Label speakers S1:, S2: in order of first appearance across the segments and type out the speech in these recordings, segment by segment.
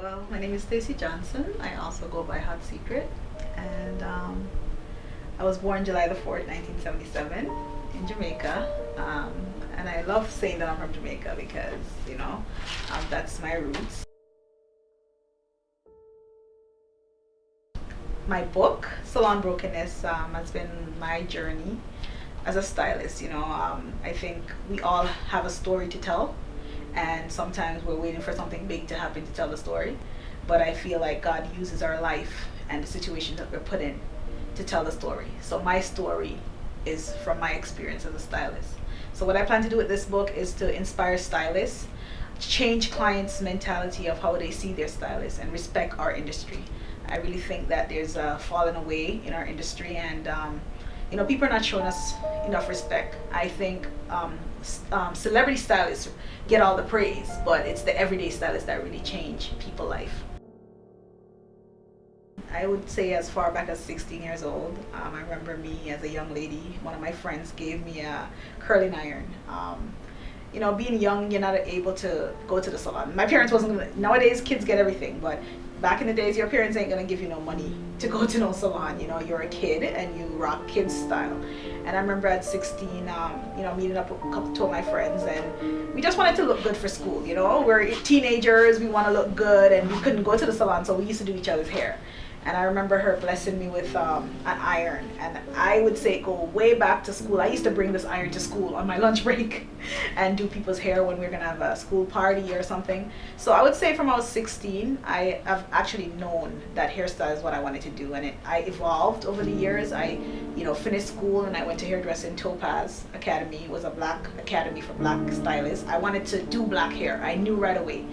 S1: Well, my name is Stacey Johnson. I also go by Hot Secret, and I was born July the 4th, 1977 in Jamaica. And I love saying that I'm from Jamaica because, that's my roots. My book, Salon Brokenness, has been my journey as a stylist. I think we all have a story to tell, and sometimes we're waiting for something big to happen to tell the story. But I feel like God uses our life and the situations that we're put in to tell the story. So my story is from my experience as a stylist. So what I plan to do with this book is to inspire stylists, change clients' mentality of how they see their stylists, and respect our industry. I really think that there's a falling away in our industry, and people are not showing us enough respect. I think celebrity stylists get all the praise, but it's the everyday stylists that really change people's life. I would say as far back as 16 years old, I remember me as a young lady, one of my friends gave me a curling iron. Being young, you're not able to go to the salon. My parents wasn't gonna, nowadays kids get everything, but back in the days your parents ain't gonna give you no money to go to no salon. You're a kid and you rock kids style. And I remember at 16, meeting up with two of my friends, and we just wanted to look good for school. We're teenagers, we want to look good, and we couldn't go to the salon, so we used to do each other's hair. And I remember her blessing me with an iron, and I would say go way back to school. I used to bring this iron to school on my lunch break and do people's hair when we were gonna have a school party or something. So I would say from I was 16, I have actually known that hairstyle is what I wanted to do, and I evolved over the years. I finished school and I went to hairdressing. Topaz Academy was a black academy for black stylists. I wanted to do black hair. I knew right away,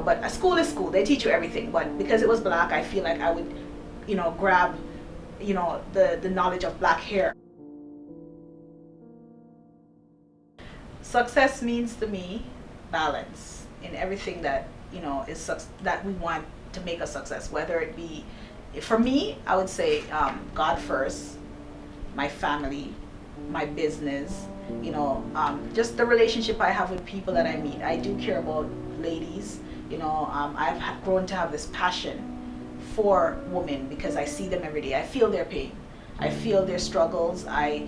S1: but a school is school. They teach you everything, but because it was black, I feel like I would grab the knowledge of black hair. Success means to me balance in everything that that we want to make a success, whether it be, for me, I would say God first, my family, my business, just the relationship I have with people that I meet. I do care about ladies. I've grown to have this passion for women because I see them every day. I feel their pain. I feel their struggles. I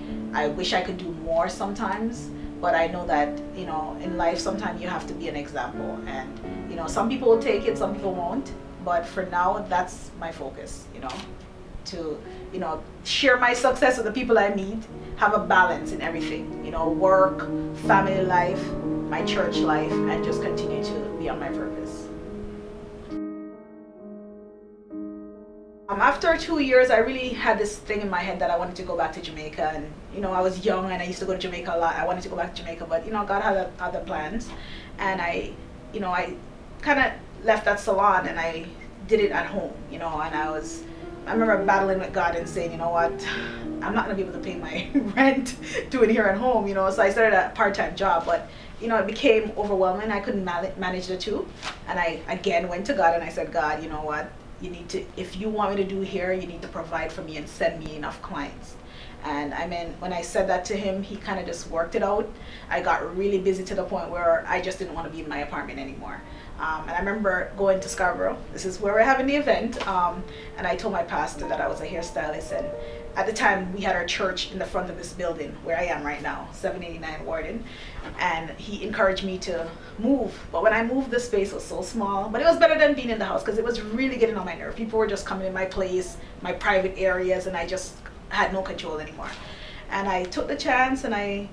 S1: wish I could do more sometimes, but I know that in life sometimes you have to be an example, and some people will take it, some people won't, but for now that's my focus, to share my success with the people I meet, have a balance in everything, work, family life, my church life, and just continue to be on my purpose. After 2 years, I really had this thing in my head that I wanted to go back to Jamaica, and I was young and I used to go to Jamaica a lot. I wanted to go back to Jamaica, but God had other plans, and I kind of left that salon and I did it at home, and I remember battling with God and saying, what, I'm not gonna be able to pay my rent doing here at home, so I started a part-time job, but it became overwhelming. I couldn't manage the two, and I again went to God and I said, God, you know what, you need to, if you want me to do hair, you need to provide for me and send me enough clients. And when I said that to him, he kind of just worked it out. I got really busy to the point where I just didn't want to be in my apartment anymore. And I remember going to Scarborough. This is where we're having the event. And I told my pastor that I was a hairstylist. And at the time, we had our church in the front of this building where I am right now, 789 Warden. And he encouraged me to move. But when I moved, the space was so small. But it was better than being in the house because it was really getting on my nerve. People were just coming in my place, my private areas, and I just had no control anymore. And I took the chance and I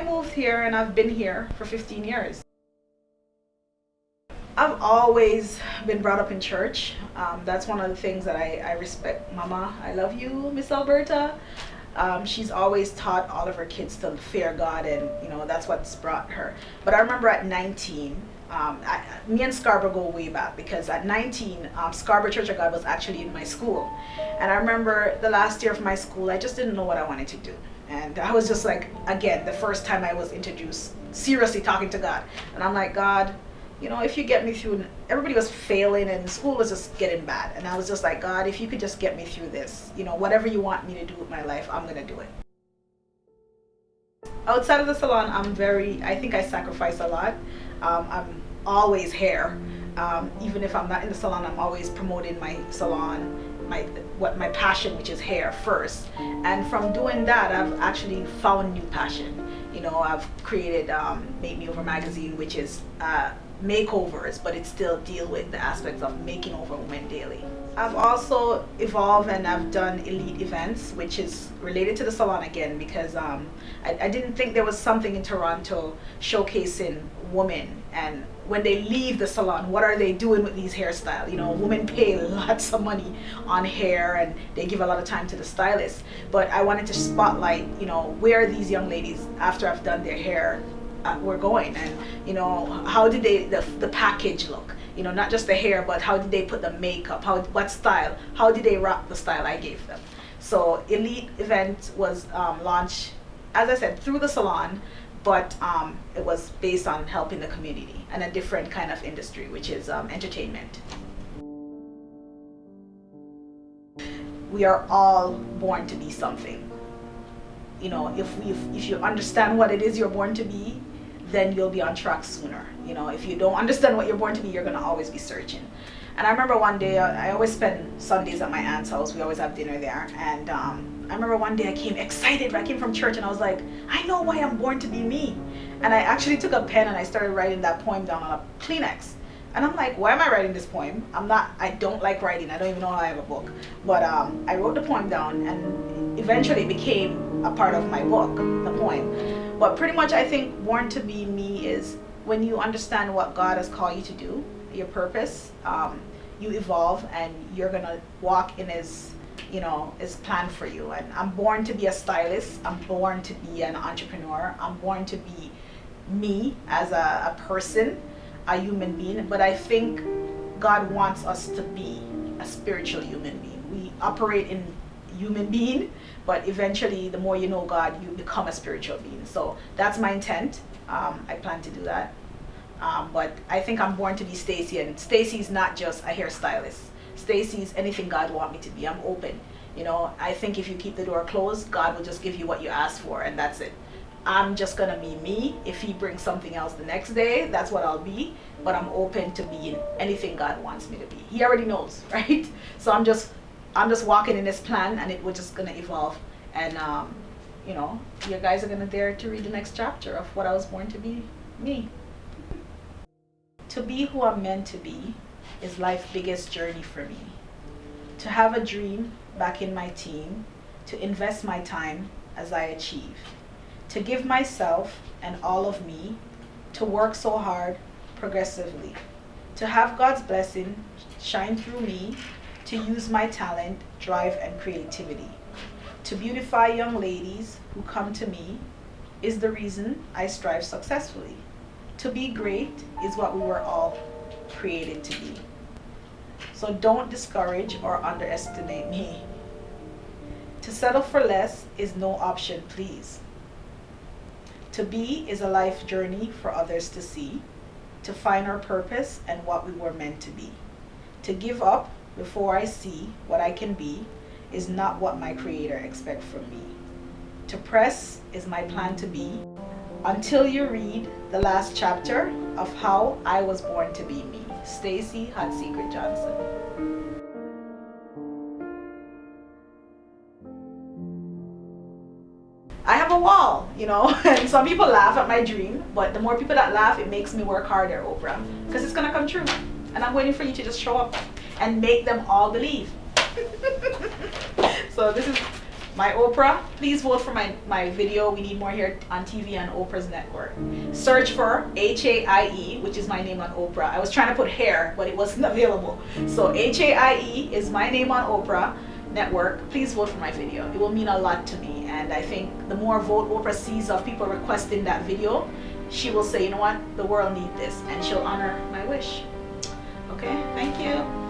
S1: moved here, and I've been here for 15 years. I've always been brought up in church. That's one of the things that I respect. Mama, I love you, Miss Alberta. She's always taught all of her kids to fear God, and that's what's brought her. But I remember at 19, me and Scarborough go way back, because at 19, Scarborough Church of God was actually in my school. And I remember the last year of my school, I just didn't know what I wanted to do. And I was just like, again, the first time I was introduced, seriously talking to God. And I'm like, God, if you get me through, everybody was failing and school was just getting bad. And I was just like, God, if you could just get me through this, whatever you want me to do with my life, I'm gonna do it. Outside of the salon, I think I sacrifice a lot. I'm always hair. Even if I'm not in the salon, I'm always promoting my salon, my passion, which is hair first. And from doing that, I've actually found new passion. You know, I've created Make Me Over magazine, which is makeovers, but it still deal with the aspects of making over women daily. I've also evolved and I've done elite events, which is related to the salon again, because I didn't think there was something in Toronto showcasing women, and when they leave the salon, what are they doing with these hairstyles? You know, women pay lots of money on hair and they give a lot of time to the stylist, but I wanted to spotlight, you know, where these young ladies, after I've done their hair, were going, and you know, how did they the package look, you know, not just the hair, but how did they put the makeup, what style, how did they rock the style I gave them. So elite event was launched, as I said, through the salon, but it was based on helping the community and a different kind of industry, which is entertainment. We are all born to be something. You know, if you understand what it is you're born to be, then you'll be on track sooner. You know, if you don't understand what you're born to be, you're gonna always be searching. And I remember one day, I always spend Sundays at my aunt's house. We always have dinner there. And I remember one day I came excited. I came from church and I was like, I know why I'm born to be me. And I actually took a pen and I started writing that poem down on a Kleenex. And I'm like, why am I writing this poem? I don't like writing. I don't even know I have a book. But I wrote the poem down, and eventually it became a part of my book, the poem. But pretty much I think born to be me is when you understand what God has called you to do, your purpose, you evolve and you're gonna walk in His, you know, His plan for you. And I'm born to be a stylist. I'm born to be an entrepreneur. I'm born to be me as a person, a human being. But I think God wants us to be a spiritual human being. We operate in human being, but eventually the more you know God, you become a spiritual being. So that's my intent. I plan to do that. But I think I'm born to be Stacey, and Stacey's not just a hairstylist. Stacey's anything God wants me to be. I'm open. You know, I think if you keep the door closed, God will just give you what you ask for, and that's it. I'm just gonna be me. If He brings something else the next day, that's what I'll be. But I'm open to being anything God wants me to be. He already knows, right? So I'm just walking in His plan, and we're just gonna evolve. And you know, you guys are gonna dare to read the next chapter of what I was born to be, me. To be who I'm meant to be is life's biggest journey for me. To have a dream back in my team, to invest my time as I achieve. To give myself and all of me, to work so hard progressively. To have God's blessing shine through me, to use my talent, drive, and creativity. To beautify young ladies who come to me is the reason I strive successfully. To be great is what we were all created to be. So don't discourage or underestimate me. To settle for less is no option, please. To be is a life journey for others to see, to find our purpose and what we were meant to be. To give up before I see what I can be is not what my Creator expects from me. To press is my plan to be, until you read the last chapter of how I was born to be me. Stacey had Secret Johnson. I have a wall, you know, and some people laugh at my dream, but the more people that laugh, it makes me work harder, Oprah, because it's gonna come true. And I'm waiting for you to just show up and make them all believe. So this is my Oprah. Please vote for my video. We need more here on TV on Oprah's network. Search for HAIE, which is my name on Oprah. I was trying to put hair, but it wasn't available. So HAIE is my name on Oprah network. Please vote for my video. It will mean a lot to me. And I think the more vote Oprah sees of people requesting that video, she will say, you know what, the world needs this, and she'll honor my wish. Okay, thank you.